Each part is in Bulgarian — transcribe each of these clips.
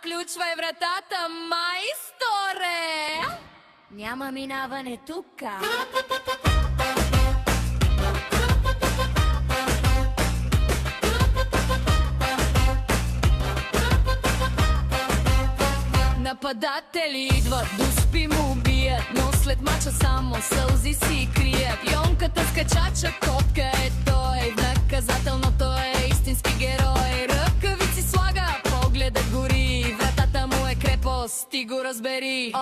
Заключвай вратата, майсторе! Няма минаване тука. Нападатели идват, доспи му убият, но след мача само сълзи си крият. Йонката скачача котка е той, в наказателното е истински герой. Ръкавици слага, погледът гори, вратата му е крепост, ти го разбери.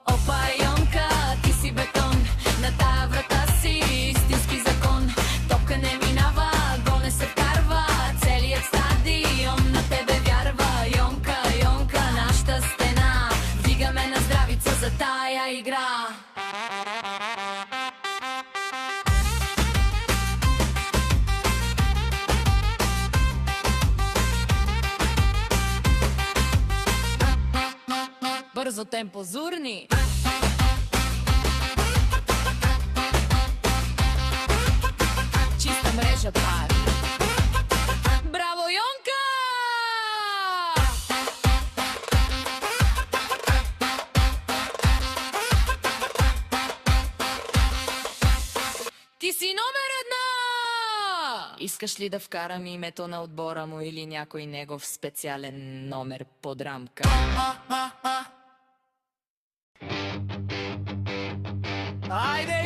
Опа, Йонка, ти си бетон, на тая врата си истински закон. Топка не минава, гол не се вкарва, целият стадион на тебе вярва. Йонка, Йонка, нашата стена, вдигаме на здравица за тая игра. Бързо темпо, зурни. Чиста мрежа прави. Браво, Йонка! Ти си номер една! Искаш ли да вкарам името на отбора му или някой негов специален номер под рамка? Айде,